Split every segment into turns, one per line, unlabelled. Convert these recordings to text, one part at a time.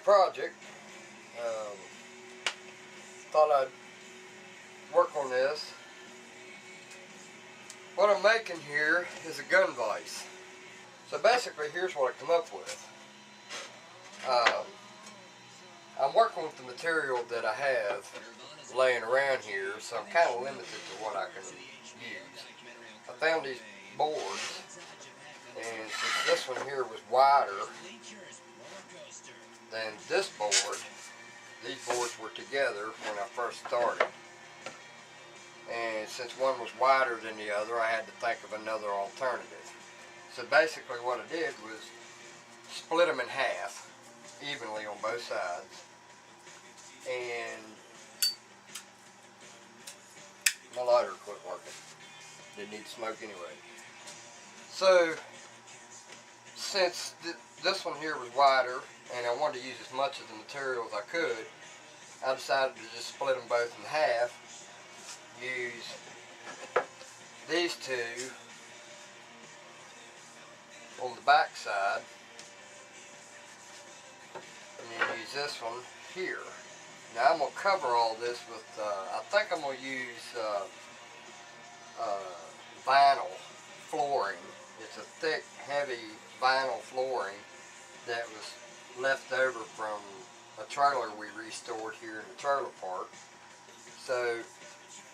project. Thought I'd work on this. What I'm making here is a gun vise. So basically, here's what I come up with. I'm working with the material that I have laying around here, so I'm kind of limited to what I can use. I found these boards, and since this one here was wider than this board, these boards were together when I first started. And since one was wider than the other, I had to think of another alternative. So basically what I did was split them in half, evenly on both sides. And my lighter quit working. Didn't need smoke anyway. So since this one here was wider and I wanted to use as much of the material as I could, I decided to just split them both in half. Use these two on the back side, and then use this one here. Now I'm going to cover all this with, I think I'm going to use vinyl flooring. It's a thick, heavy vinyl flooring that was left over from a trailer we restored here in the trailer park. So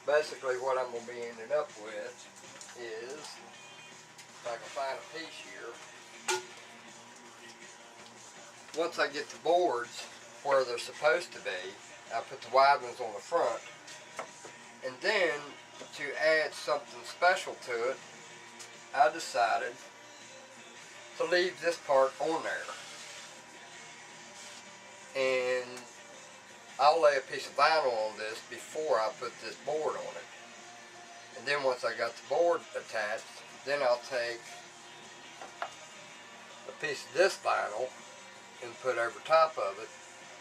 basically what I'm going to be ending up with is, if I can find a piece here, once I get the boards where they're supposed to be, I put the wide ones on the front, and then to add something special to it, I decided to leave this part on there. And I'll lay a piece of vinyl on this before I put this board on it. And then once I got the board attached, then I'll take a piece of this vinyl and put over top of it.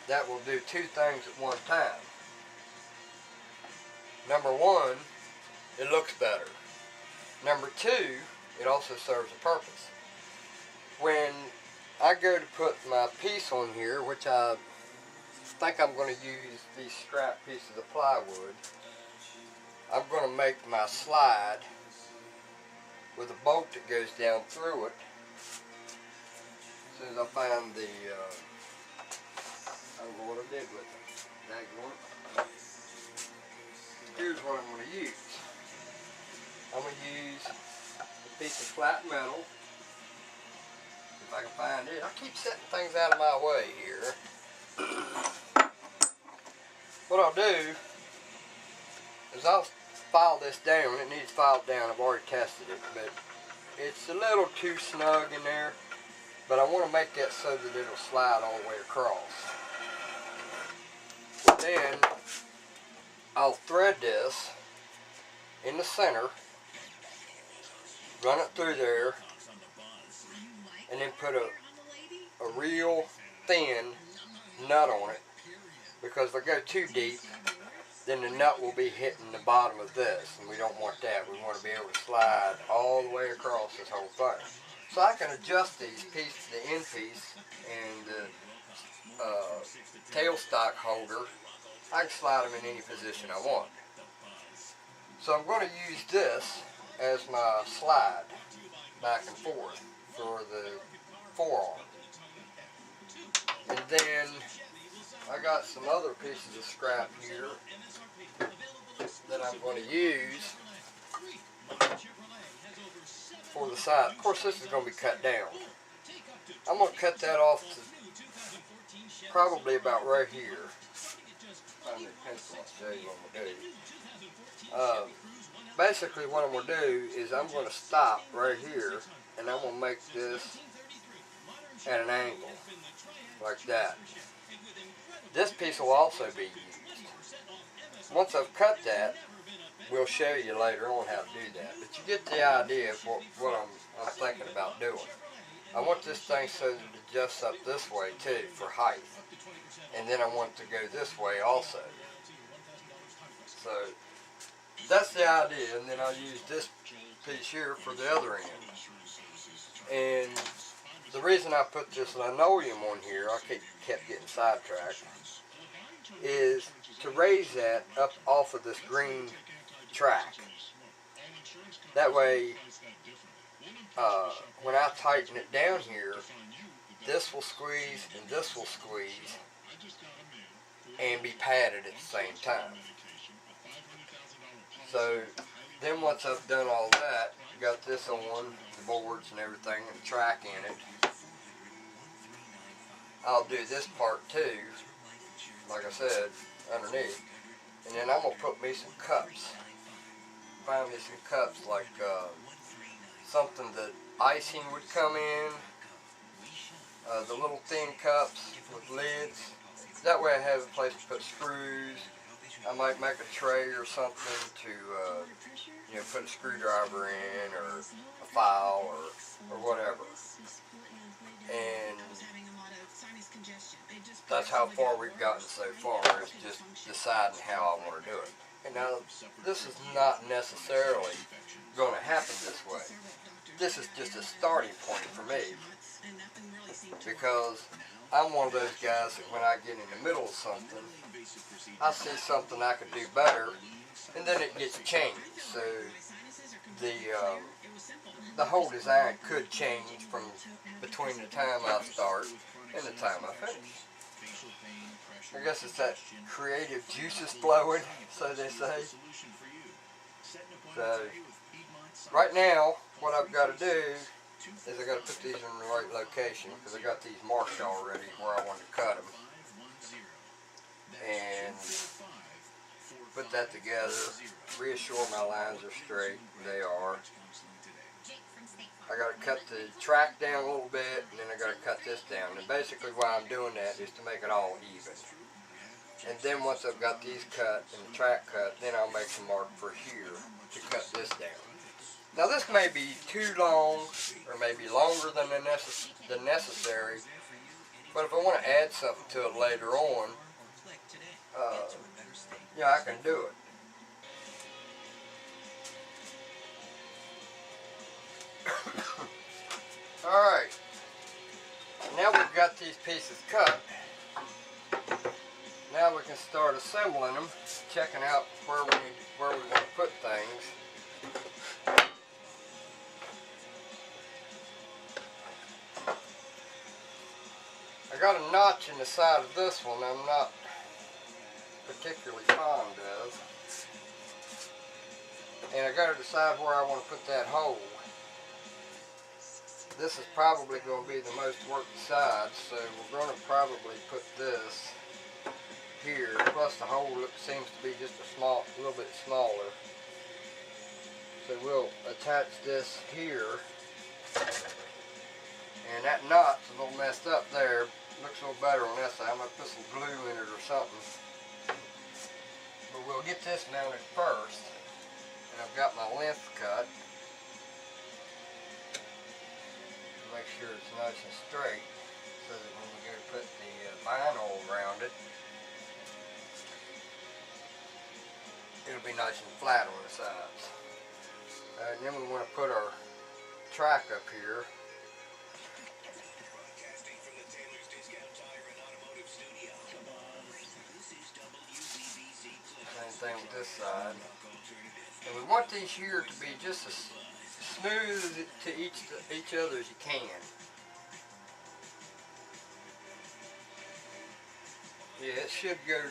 That will do two things at one time. Number one, it looks better. Number two, it also serves a purpose. When I go to put my piece on here, which I think I'm going to use these scrap pieces of plywood, I'm going to make my slide with a bolt that goes down through it. As soon as I find the, I don't know what I did with it. Here's what I'm going to use. I'm going to use a piece of flat metal. If I can find it. I keep setting things out of my way here. What I'll do is I'll file this down. It needs filed down. I've already tested it, but it's a little too snug in there. But I want to make that so that it'll slide all the way across. Then I'll thread this in the center, run it through there, and then put a real thin nut on it, because if I go too deep, then the nut will be hitting the bottom of this, and we don't want that. We want to be able to slide all the way across this whole thing. So I can adjust these pieces, the end piece and the tailstock holder. I can slide them in any position I want. So I'm going to use this as my slide back and forth for the forearm. And then I got some other pieces of scrap here that I'm going to use for the side. Of course, this is going to be cut down. I'm going to cut that off to probably about right here. Find the pencil, I'll show you what I'm going to do. Basically what I'm going to do is I'm going to stop right here, and I'm going to make this at an angle, like that. This piece will also be used. Once I've cut that, we'll show you later on how to do that. But you get the idea of what I'm thinking about doing. I want this thing so that it adjusts up this way too for height. And then I want it to go this way also. So that's the idea, and then I'll use this piece here for the other end. And the reason I put this linoleum on here, I kept getting sidetracked, is to raise that up off of this green track. That way, when I tighten it down here, this will squeeze and this will squeeze and be padded at the same time. So then once I've done all that, got this on, the boards and everything, and the track in it, I'll do this part too, like I said, underneath. And then I'm going to put me some cups. Find me some cups, like something that icing would come in, the little thin cups with lids. That way I have a place to put screws. I might make a tray or something to put a screwdriver in, or a file, or whatever. And that's how far we've gotten so far, is just deciding how I want to do it. And now, this is not necessarily going to happen this way. This is just a starting point for me, because I'm one of those guys that when I get in the middle of something, I see something I could do better, and then it gets changed. So the whole design could change from between the time I start and the time I finish. I guess it's that creative juices flowing, so they say. So right now, what I've got to do is I got to put these in the right location, because I got these marked already where I want to cut them, and put that together, reassure my lines are straight. They are. I got to cut the track down a little bit, and then I got to cut this down. And basically why I'm doing that is to make it all even. And then once I've got these cut and the track cut, then I'll make a mark for here to cut this down. Now this may be too long, or maybe longer than necessary, but if I want to add something to it later on, I can do it. Alright, now we've got these pieces cut. Now we can start assembling them, checking out where we want to put things. I got a notch in the side of this one I'm not particularly fond of, and I got to decide where I want to put that hole. This is probably going to be the most worked side, so we're going to probably put this here. Plus the hole seems to be just a little bit smaller. So we'll attach this here, and that knot's a little messed up there. Looks a little better on that side. I'm going to put some glue in it or something. But we'll get this mounted first, and I've got my length cut. Make sure it's nice and straight, so that when we go to put the vinyl around it, it'll be nice and flat on the sides. And then we want to put our track up here. Same thing with this side. And we want these here to be just as smooth to each other as you can. Yeah, it should go,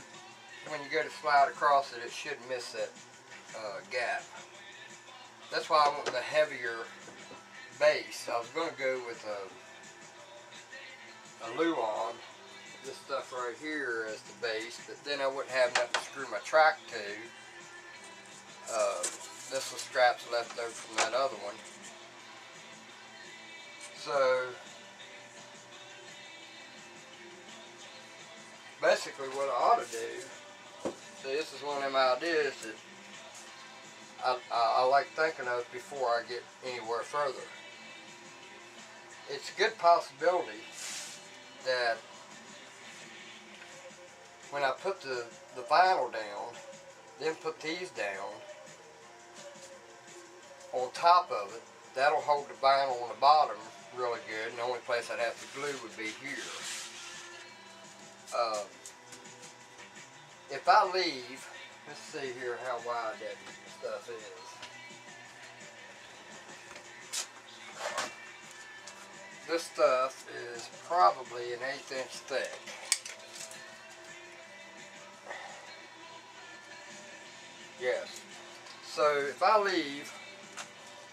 when you go to slide across it, it should miss that gap. That's why I want the heavier base. I was going to go with a Luan, this stuff right here as the base, but then I wouldn't have nothing to screw my track to. This was straps left over from that other one. So basically what I ought to do, see, this is one of them ideas that I like thinking of before I get anywhere further. It's a good possibility that when I put the vinyl down, then put these down on top of it, that'll hold the vinyl on the bottom really good, and the only place I'd have to glue would be here. If I leave, let's see here how wide that stuff is. This stuff is probably an 1/8 inch thick. Yes. So if I leave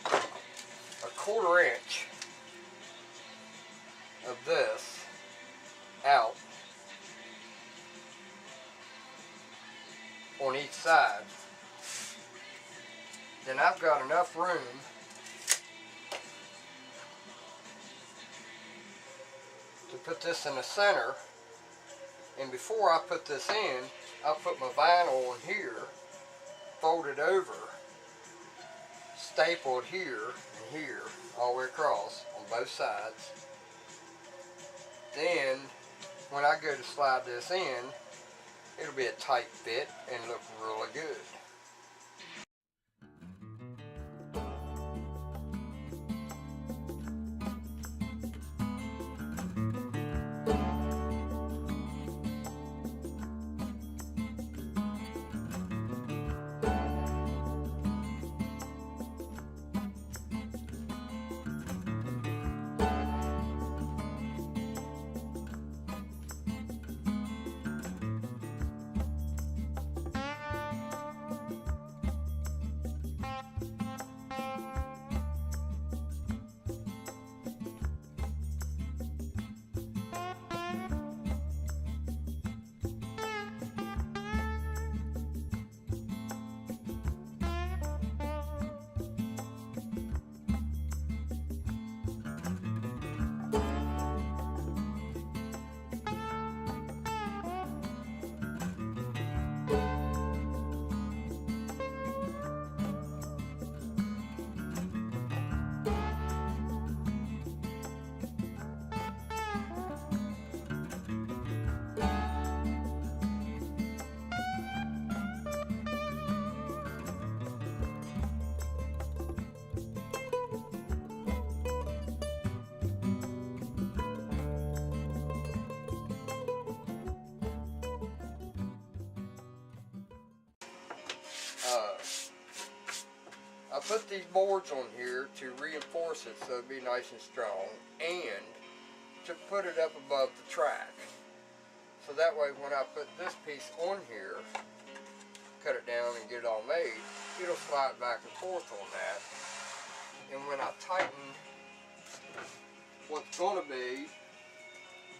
a 1/4 inch of this out on each side, then I've got enough room to put this in the center. And before I put this in, I'll put my vinyl on here, fold it over, staple it here and here all the way across on both sides. Then when I go to slide this in, it'll be a tight fit and look really good. I put these boards on here to reinforce it so it'll be nice and strong, and to put it up above the track. So that way when I put this piece on here, cut it down and get it all made, it'll slide back and forth on that. And when I tighten what's going to be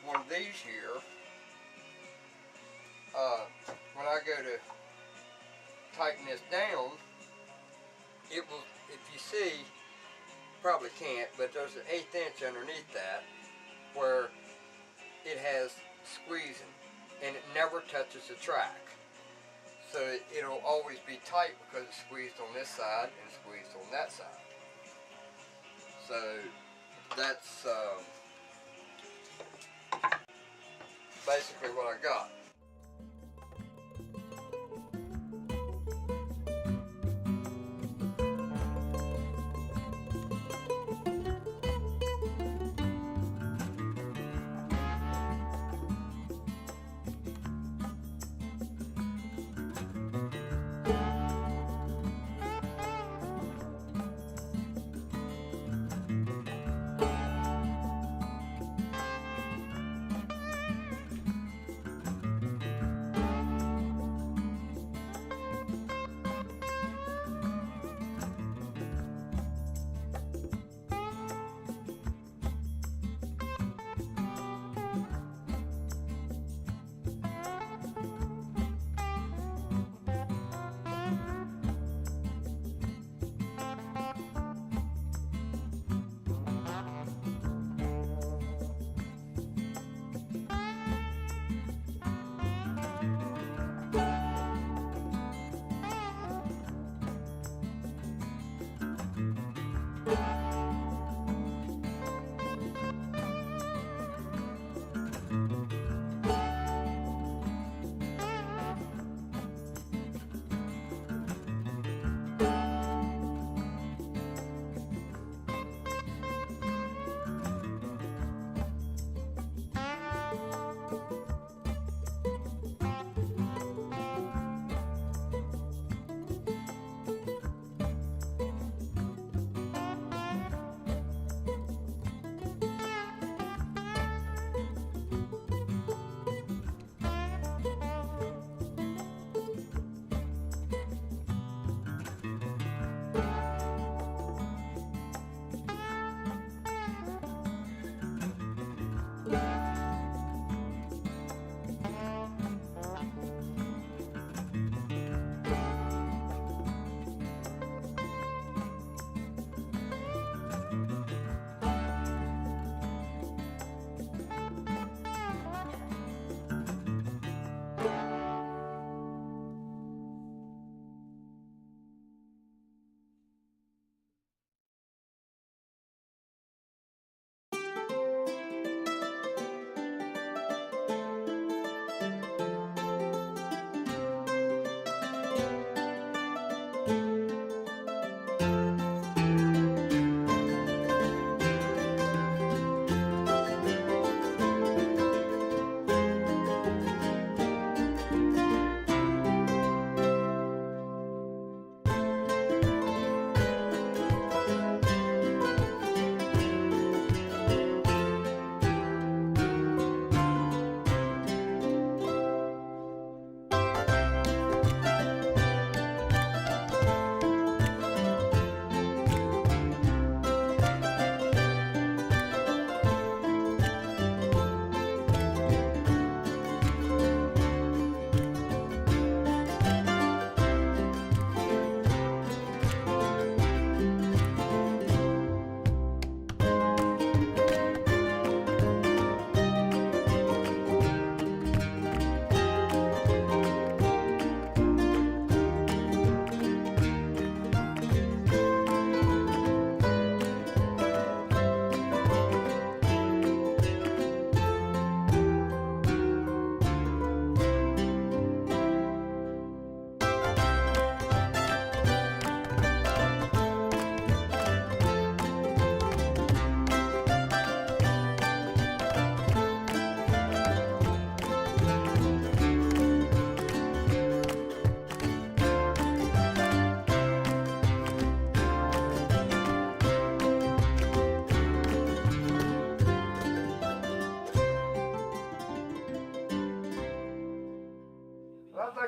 one of these here, when I go to tighten this down, it will, if you see, probably can't, but there's an 1/8 inch underneath that where it has squeezing, and it never touches the track. So it'll always be tight because it's squeezed on this side and squeezed on that side. So that's basically what I got.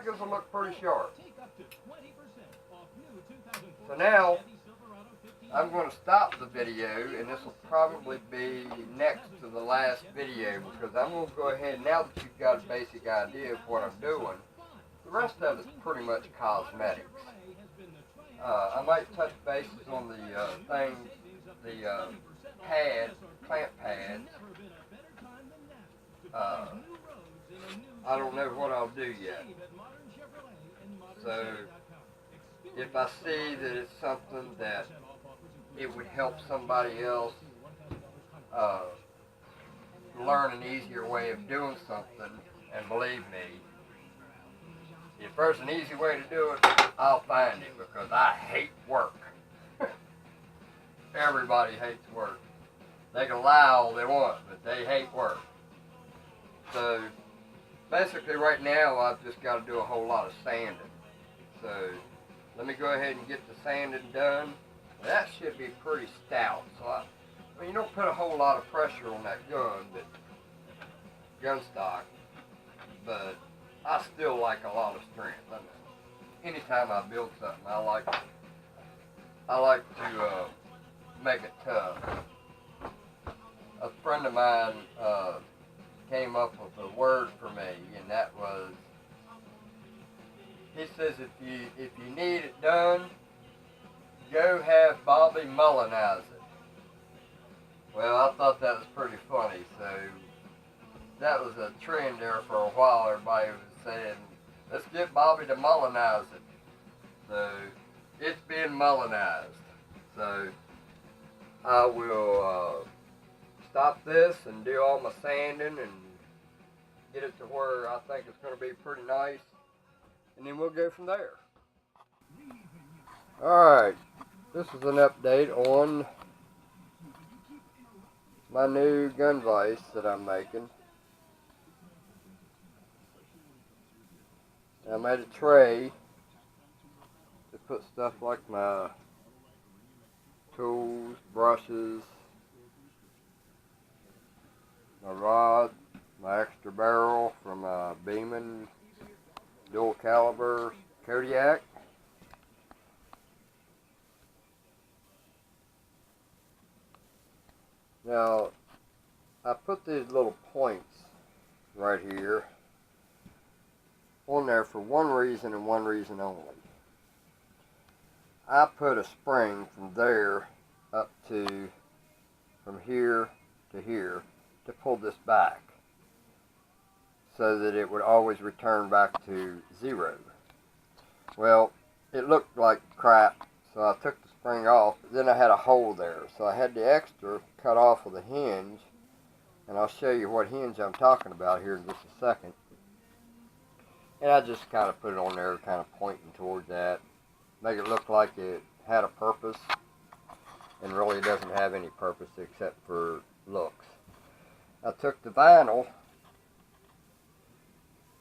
think this will look pretty sharp. So now, I'm going to stop the video, and this will probably be next to the last video, because I'm going to go ahead, now that you've got a basic idea of what I'm doing, the rest of it's pretty much cosmetics. I might touch bases on the pads, clamp pads. I don't know what I'll do yet. So, if I see that it's something that it would help somebody else learn an easier way of doing something, and believe me, if there's an easy way to do it, I'll find it, because I hate work. Everybody hates work. They can lie all they want, but they hate work. So, basically right now I've just got to do a whole lot of sanding. So, let me go ahead and get the sanding done. That should be pretty stout. So I mean, you don't put a whole lot of pressure on that gun stock, but I still like a lot of strength. I mean, anytime I build something, I like to make it tough. A friend of mine came up with a word for me, and that was, he says, if you need it done, go have Bobby Mullinize it. Well, I thought that was pretty funny, so that was a trend there for a while. Everybody was saying, let's get Bobby to Mullinize it. So, it's being Mullinized. So, I will stop this and do all my sanding and get it to where I think it's going to be pretty nice. And then we'll go from there. Alright, this is an update on my new gun vise that I'm making. I made a tray to put stuff like my tools, brushes, my rod, my extra barrel from a Bison dual caliber Kodiak. Now, I put these little points right here on there for one reason and one reason only. I put a spring from there up to, from here to here, to pull this back so that it would always return back to 0. Well, it looked like crap, so I took the spring off, but then I had a hole there, so I had the extra cut off with a hinge, and I'll show you what hinge I'm talking about here in just a second. And I just kind of put it on there, kind of pointing towards that, make it look like it had a purpose, and really it doesn't have any purpose except for looks. I took the vinyl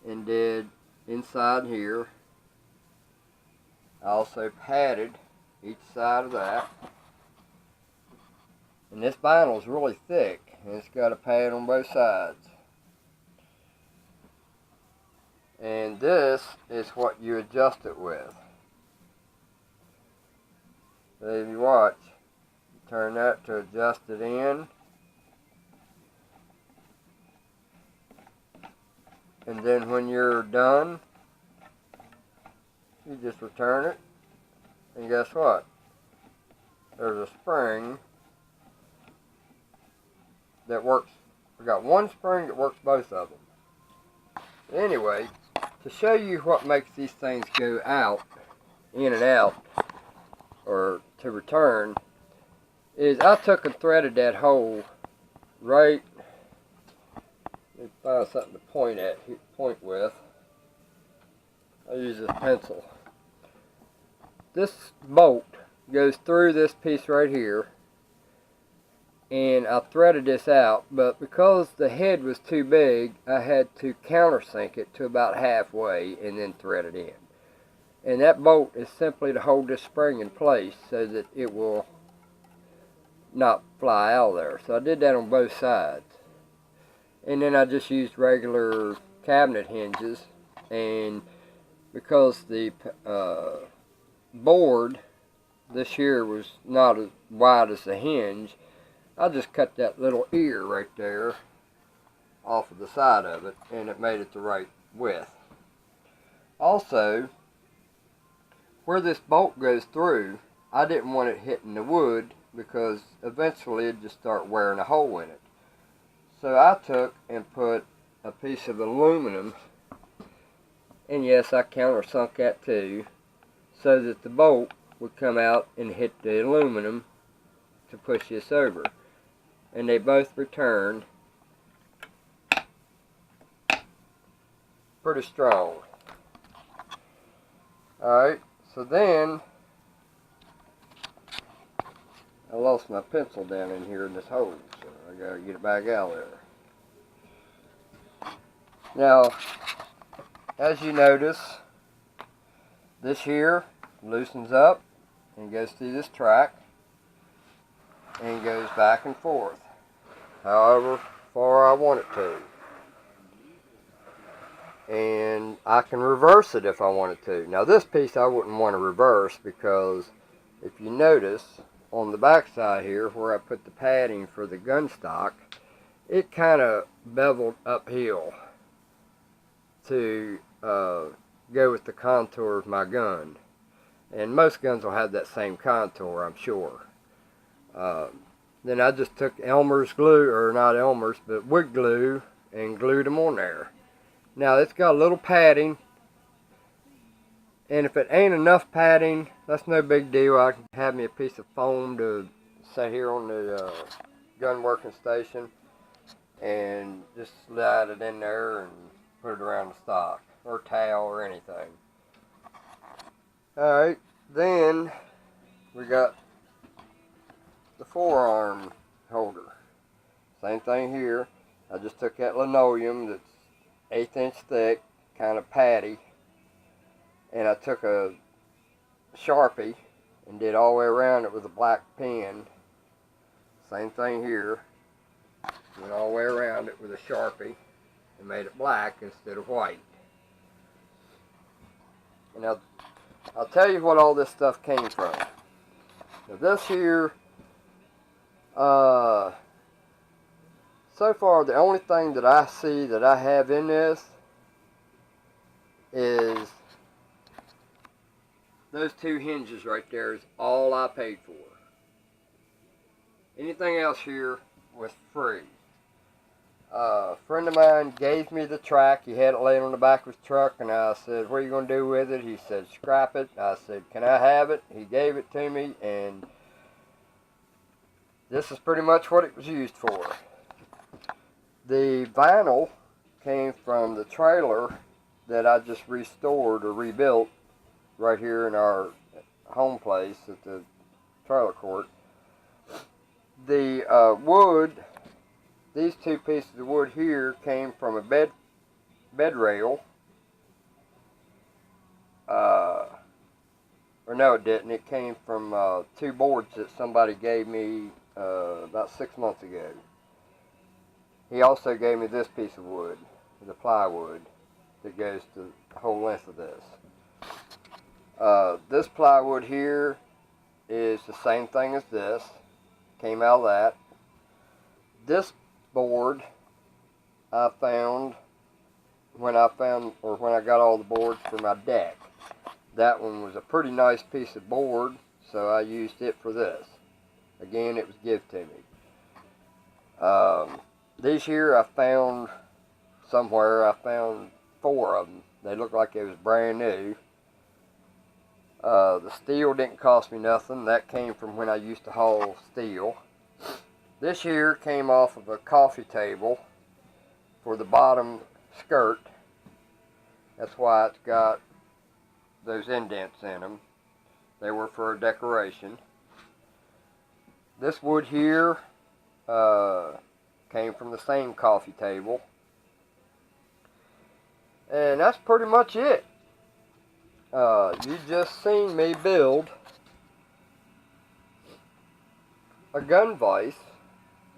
and did inside here. I also padded each side of that. And this vinyl is really thick, and it's got a pad on both sides. And this is what you adjust it with. So if you watch, turn that to adjust it in. And then when you're done, you just return it. And guess what? There's a spring that works. We got one spring that works both of them. Anyway, to show you what makes these things go out, in and out, or to return, is I took and threaded that hole right. Let me find something to point with. I use this pencil. This bolt goes through this piece right here, and I threaded this out, but because the head was too big, I had to countersink it to about halfway and then thread it in. And that bolt is simply to hold this spring in place so that it will not fly out of there. So I did that on both sides. And then I just used regular cabinet hinges and because the board this here was not as wide as the hinge, I just cut that little ear right there off of the side of it, and it made it the right width. Also, where this bolt goes through, I didn't want it hitting the wood because eventually it'd just start wearing a hole in it. So I took and put a piece of aluminum, and yes, I countersunk that too, so that the bolt would come out and hit the aluminum to push this over. And they both returned pretty strong. Alright, so then I lost my pencil down in here in this hole, so I gotta get it back out of there. Now, as you notice, this here loosens up and goes through this track and goes back and forth however far I want it to. And I can reverse it if I wanted to. Now this piece I wouldn't want to reverse because if you notice on the back side here where I put the padding for the gun stock, it kind of beveled uphill to go with the contour of my gun. And most guns will have that same contour, I'm sure. Then I just took Elmer's glue, or not Elmer's, but wood glue, and glued them on there. Now it's got a little padding, and if it ain't enough padding, that's no big deal. I can have me a piece of foam to set here on the gun working station, and just slide it in there and put it around the stock, or towel, or anything. Alright, then we got the forearm holder. Same thing here. I just took that linoleum that's 1/8 inch thick, kind of patty, and I took a Sharpie and did all the way around it with a black pen. Same thing here. Went all the way around it with a Sharpie and made it black instead of white. And I'll tell you what all this stuff came from. Now this here, so far the only thing that I see that I have in this is those 2 hinges right there is all I paid for. Anything else here was free. A friend of mine gave me the track. He had it laying on the back of his truck, and I said, what are you going to do with it? He said, scrap it. I said, can I have it? He gave it to me, and this is pretty much what it was used for. The vinyl came from the trailer that I just restored or rebuilt right here in our home place at the trailer court. The wood, these 2 pieces of wood here came from a bed rail. Or no, it didn't. It came from 2 boards that somebody gave me about 6 months ago. He also gave me this piece of wood, the plywood, that goes to the whole length of this. This plywood here is the same thing as this. Came out of that. This board I found when I got all the boards for my deck. That one was a pretty nice piece of board, so I used it for this. Again, it was given to me. These here I found somewhere. I found 4 of them. They look like they was brand new. The steel didn't cost me nothing. That came from when I used to haul steel. This here came off of a coffee table for the bottom skirt. That's why it's got those indents in them. They were for a decoration. This wood here came from the same coffee table. And that's pretty much it. You just seen me build a gun vise,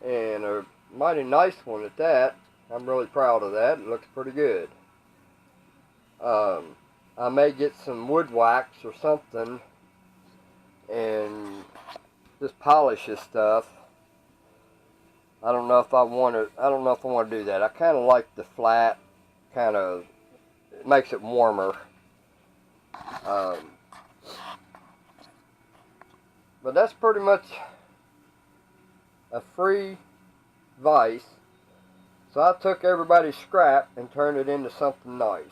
and a mighty nice one at that. I'm really proud of that. It looks pretty good. I may get some wood wax or something and just polish this stuff. I don't know if I want to do that. I kind of like the flat, it makes it warmer. But that's pretty much a free vise. So I took everybody's scrap and turned it into something nice.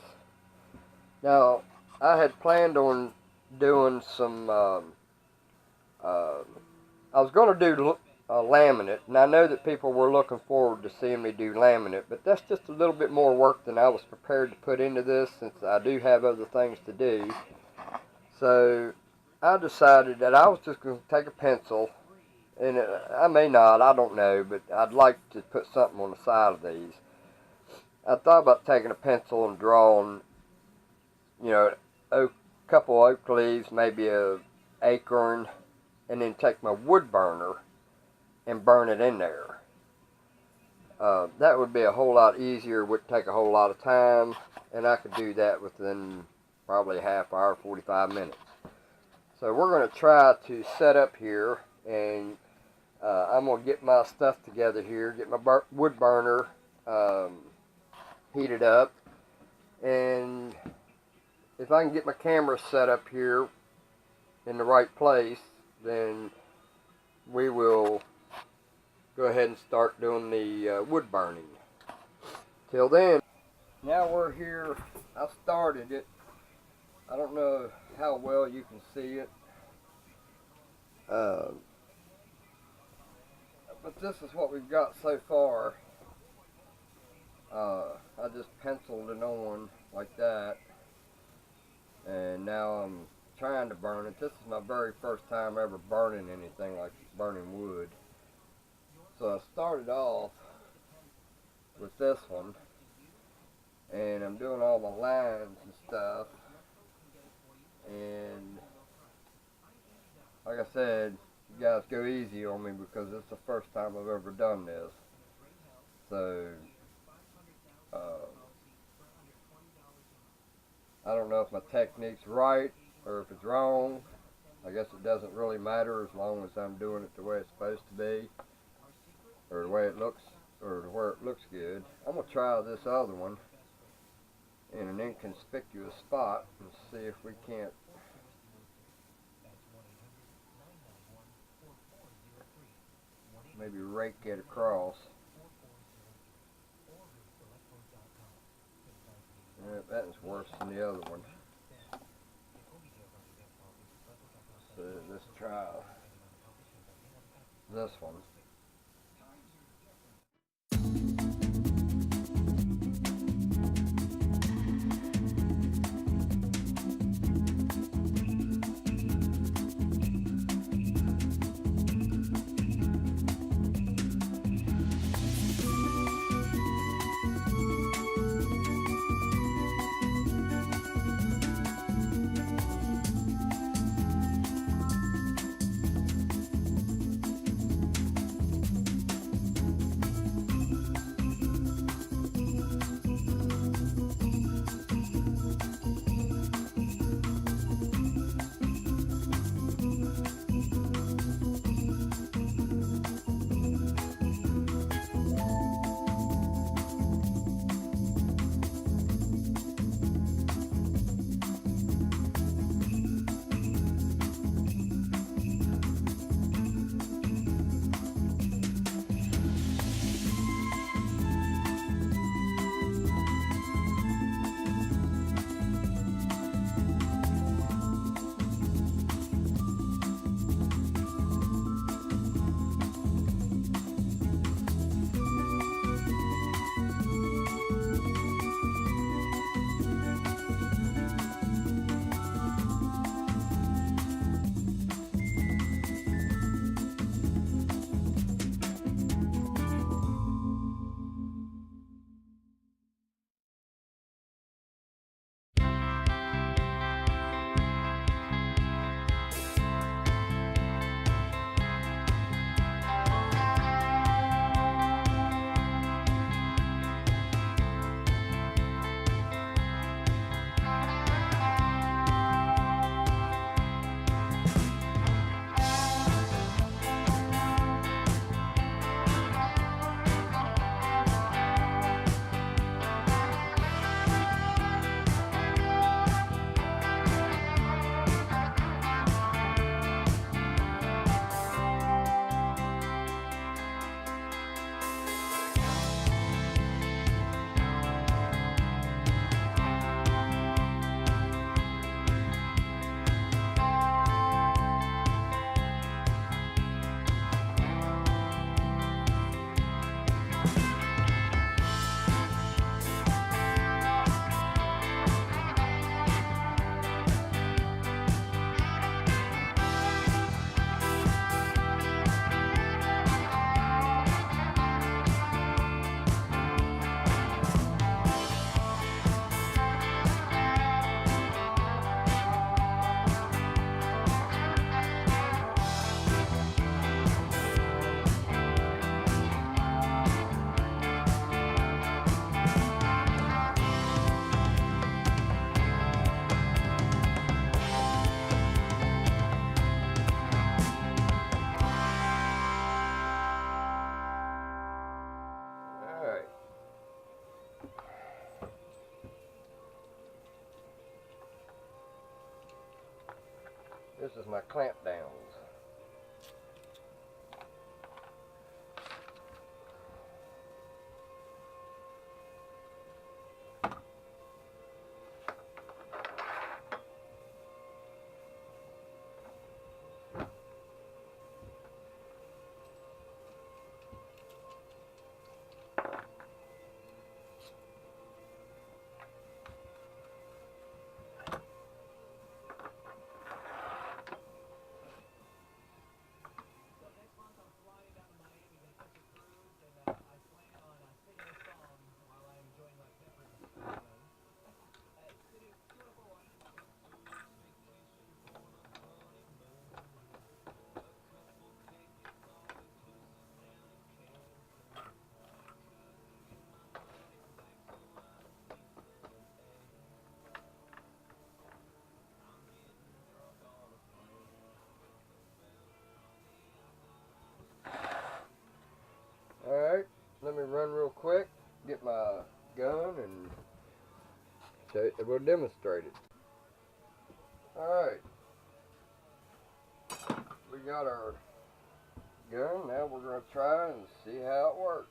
Now, I had planned on doing some, I was going to do laminate, and I know that people were looking forward to seeing me do laminate, but that's just a little bit more work than I was prepared to put into this, since I do have other things to do. So I decided that I was just going to take a pencil, and I may not, I don't know, but I'd like to put something on the side of these. I thought about taking a pencil and drawing, you know, a couple oak leaves, maybe a acorn, and then take my wood burner and burn it in there. That would be a whole lot easier, wouldn't take a whole lot of time, and I could do that within probably a half hour, 45 minutes. So we're going to try to set up here, and I'm going to get my stuff together here, get my wood burner heated up, and if I can get my camera set up here in the right place, then we will go ahead and start doing the wood burning. Till then, now we're here. I started it. I don't know how well you can see it, but this is what we've got so far. I just penciled it on like that, and now I'm trying to burn it. This is my very first time ever burning anything like burning wood. So I started off with this one, and I'm doing all my lines and stuff, and like I said, you guys go easy on me because it's the first time I've ever done this. So I don't know if my technique's right or if it's wrong. I guess it doesn't really matter as long as I'm doing it the way it's supposed to be, or the way it looks, or where it looks good. I'm going to try this other one in an inconspicuous spot and see if we can't maybe rake it across. Yeah, that is worse than the other one. So let's try this one. This is my clamp downs. Alright, let me run real quick, get my gun, and we'll demonstrate it. Alright, we got our gun. Now we're going to try and see how it works.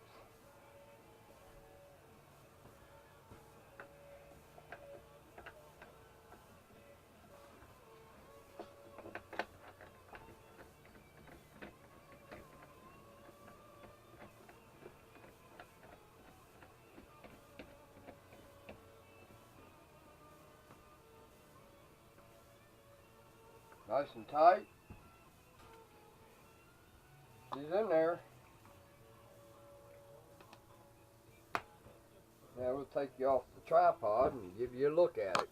Nice and tight. He's in there. Now we'll take you off the tripod and give you a look at it.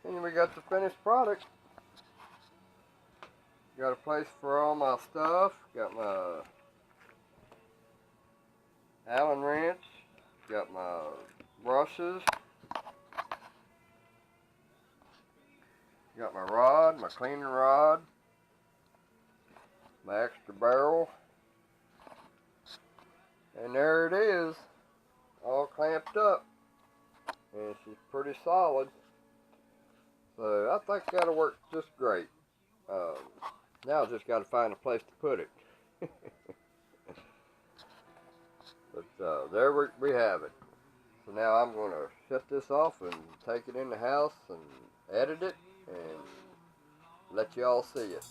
And we got the finished product. Got a place for all my stuff. Got my Allen wrench. Got my brushes. Got my rod, my cleaning rod. My extra barrel. And there it is. All clamped up. And she's pretty solid. So I think that'll work just great. Now I just got to find a place to put it. But there we have it. So now I'm going to shut this off and take it in the house and edit it and let you all see it.